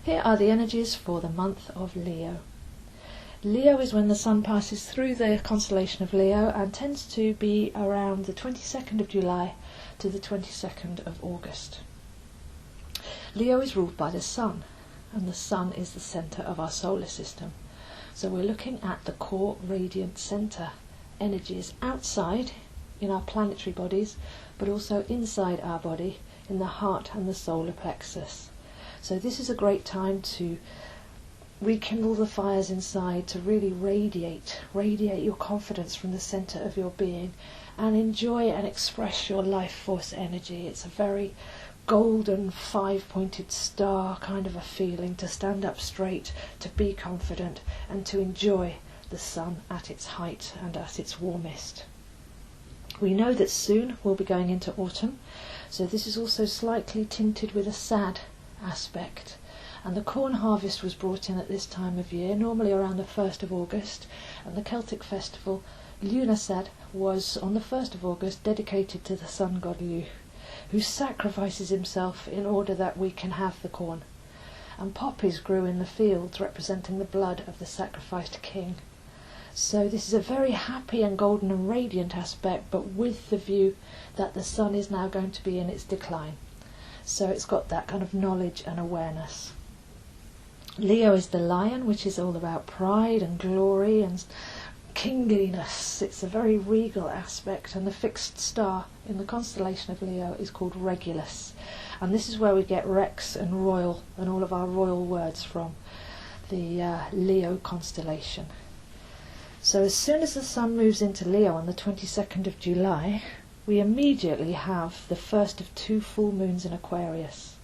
Here are the energies for the month of Leo. Leo is when the sun passes through the constellation of Leo and tends to be around the 22nd of July to the 22nd of August. Leo is ruled by the sun, and the sun is the centre of our solar system. So we're looking at the core radiant centre energies outside in our planetary bodies, but also inside our body in the heart and the solar plexus. So this is a great time to rekindle the fires inside, to really radiate your confidence from the centre of your being and enjoy and express your life force energy. It's a very golden five-pointed star kind of a feeling to stand up straight, to be confident and to enjoy the sun at its height and at its warmest. We know that soon we'll be going into autumn, so this is also slightly tinted with a sad aspect. And the corn harvest was brought in at this time of year, normally around the 1st of August, and the Celtic festival Lunasad was on the 1st of August dedicated to the sun god Lu, who sacrifices himself in order that we can have the corn. And poppies grew in the fields representing the blood of the sacrificed king. So this is a very happy and golden and radiant aspect, but with the view that the sun is now going to be in its decline. So it's got that kind of knowledge and awareness. Leo is the lion, which is all about pride and glory and kingliness. It's a very regal aspect, and the fixed star in the constellation of Leo is called Regulus. And this is where we get Rex and royal and all of our royal words from, the Leo constellation. So as soon as the sun moves into Leo on the 22nd of July, we immediately have the first of two full moons in Aquarius.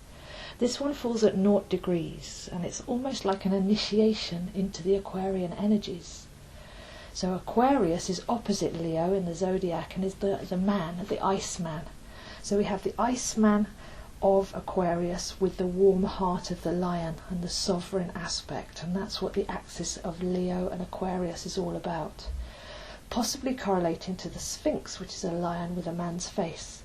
This one falls at 0 degrees, and it's almost like an initiation into the Aquarian energies. So Aquarius is opposite Leo in the zodiac and is the man, the Iceman. So we have the Iceman of Aquarius with the warm heart of the lion and the sovereign aspect, and that's what the axis of Leo and Aquarius is all about. Possibly correlating to the Sphinx, which is a lion with a man's face.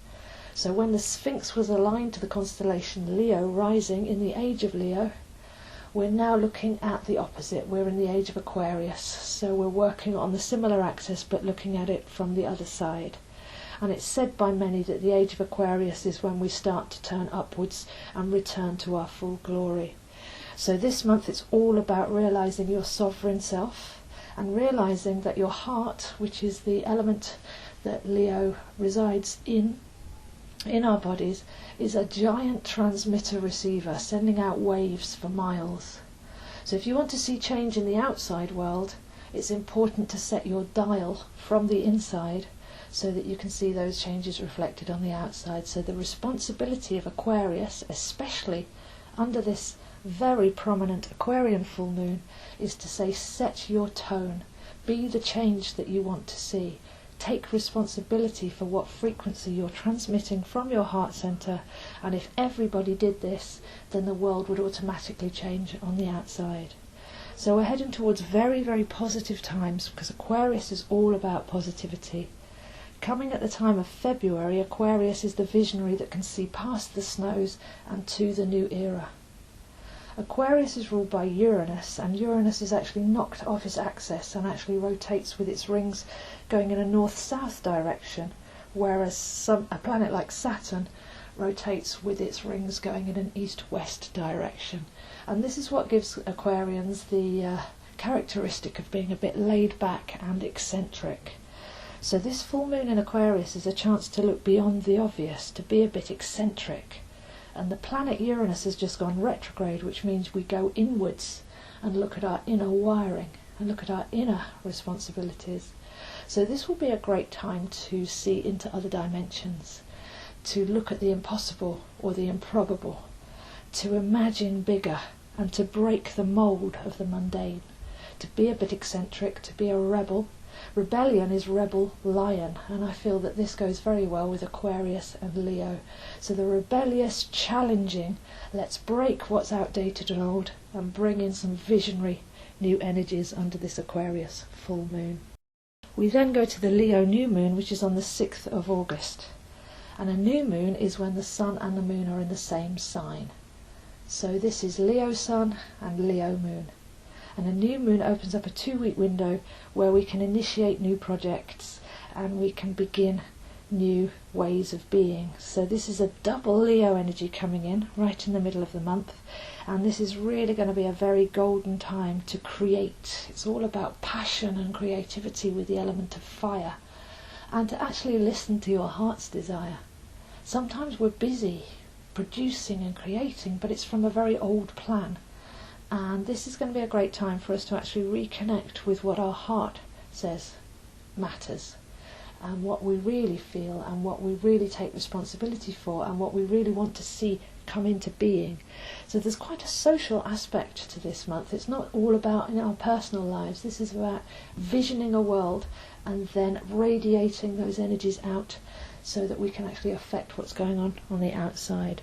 So when the Sphinx was aligned to the constellation Leo rising in the age of Leo, we're now looking at the opposite. We're in the age of Aquarius, so we're working on the similar axis but looking at it from the other side. And it's said by many that the age of Aquarius is when we start to turn upwards and return to our full glory. So this month it's all about realizing your sovereign self and realizing that your heart, which is the element that Leo resides in our bodies, is a giant transmitter receiver sending out waves for miles. So if you want to see change in the outside world, it's important to set your dial from the inside so that you can see those changes reflected on the outside. So the responsibility of Aquarius, especially under this very prominent Aquarian full moon, is to say, set your tone, be the change that you want to see. Take responsibility for what frequency you're transmitting from your heart centre, and if everybody did this, then the world would automatically change on the outside. So we're heading towards very, very positive times, because Aquarius is all about positivity. Coming at the time of February, Aquarius is the visionary that can see past the snows and to the new era. Aquarius is ruled by Uranus, and Uranus is actually knocked off its axis and actually rotates with its rings going in a north-south direction, whereas a planet like Saturn rotates with its rings going in an east-west direction. And this is what gives Aquarians the characteristic of being a bit laid back and eccentric. So this full moon in Aquarius is a chance to look beyond the obvious, to be a bit eccentric. And the planet Uranus has just gone retrograde, which means we go inwards and look at our inner wiring and look at our inner responsibilities. So this will be a great time to see into other dimensions, to look at the impossible or the improbable, to imagine bigger and to break the mould of the mundane, to be a bit eccentric, to be a rebel. Rebellion is rebel lion, and I feel that this goes very well with Aquarius and Leo. So the rebellious, challenging, let's break what's outdated and old and bring in some visionary new energies under this Aquarius full moon. We then go to the Leo new moon, which is on the 6th of August. And a new moon is when the sun and the moon are in the same sign. So this is Leo Sun and Leo Moon. And a new moon opens up a 2-week window where we can initiate new projects and we can begin new ways of being. So this is a double Leo energy coming in right in the middle of the month, and this is really going to be a very golden time to create. It's all about passion and creativity with the element of fire, and to actually listen to your heart's desire. Sometimes we're busy producing and creating, but it's from a very old plan, and this is going to be a great time for us to actually reconnect with what our heart says matters, and what we really feel, and what we really take responsibility for, and what we really want to see come into being. So there's quite a social aspect to this month. It's not all about in our personal lives. This is about visioning a world and then radiating those energies out so that we can actually affect what's going on the outside.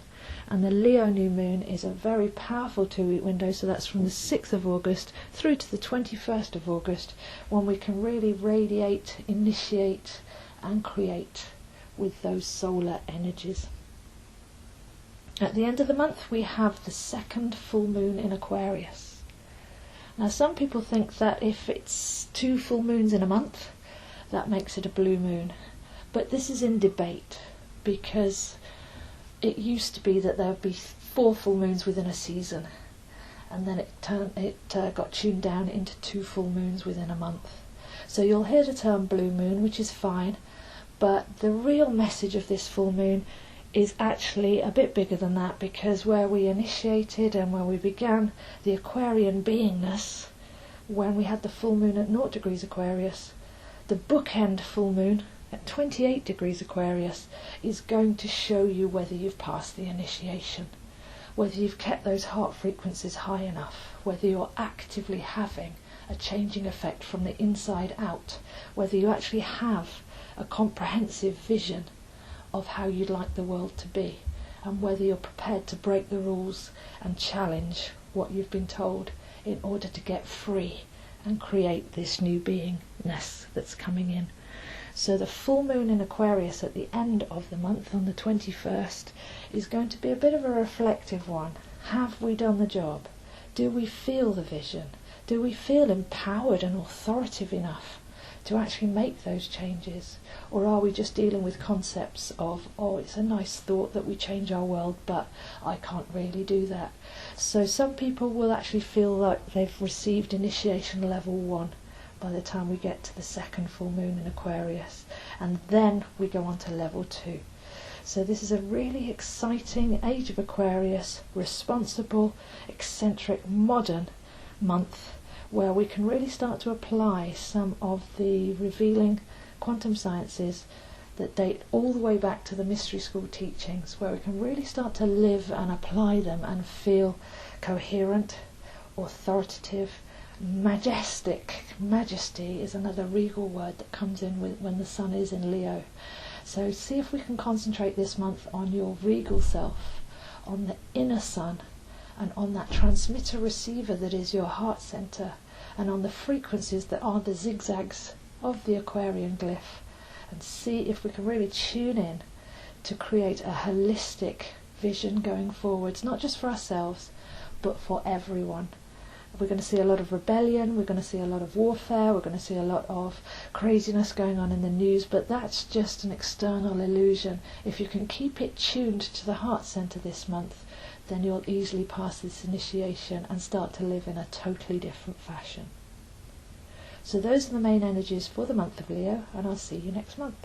And the Leo new moon is a very powerful 2-week window, so that's from the 6th of August through to the 21st of August, when we can really radiate, initiate and create with those solar energies. At the end of the month we have the 2nd full moon in Aquarius. Now some people think that if it's 2 full moons in a month, that makes it a blue moon. But this is in debate, because it used to be that there would be 4 full moons within a season, and then it got tuned down into 2 full moons within a month. So you'll hear the term blue moon, which is fine, but the real message of this full moon is actually a bit bigger than that, because where we initiated and where we began the Aquarian beingness, when we had the full moon at 0 degrees Aquarius, the bookend full moon at 28 degrees Aquarius is going to show you whether you've passed the initiation, whether you've kept those heart frequencies high enough, whether you're actively having a changing effect from the inside out, whether you actually have a comprehensive vision of how you'd like the world to be, and whether you're prepared to break the rules and challenge what you've been told in order to get free and create this new beingness that's coming in. So the full moon in Aquarius at the end of the month on the 21st is going to be a bit of a reflective one. Have we done the job? Do we feel the vision? Do we feel empowered and authoritative enough to actually make those changes? Or are we just dealing with concepts of, oh, it's a nice thought that we change our world, but I can't really do that. So some people will actually feel like they've received initiation level 1 by the time we get to the 2nd full moon in Aquarius, and then we go on to level 2. So this is a really exciting age of Aquarius, responsible, eccentric, modern month, where we can really start to apply some of the revealing quantum sciences that date all the way back to the mystery school teachings, where we can really start to live and apply them and feel coherent, authoritative, majestic. Majesty is another regal word that comes in when the sun is in Leo. So see if we can concentrate this month on your regal self, on the inner sun, and on that transmitter receiver that is your heart center, and on the frequencies that are the zigzags of the Aquarian glyph, and see if we can really tune in to create a holistic vision going forwards, not just for ourselves but for everyone. We're going to see a lot of rebellion, we're going to see a lot of warfare, we're going to see a lot of craziness going on in the news, but that's just an external illusion. If you can keep it tuned to the heart centre this month, then you'll easily pass this initiation and start to live in a totally different fashion. So those are the main energies for the month of Leo, and I'll see you next month.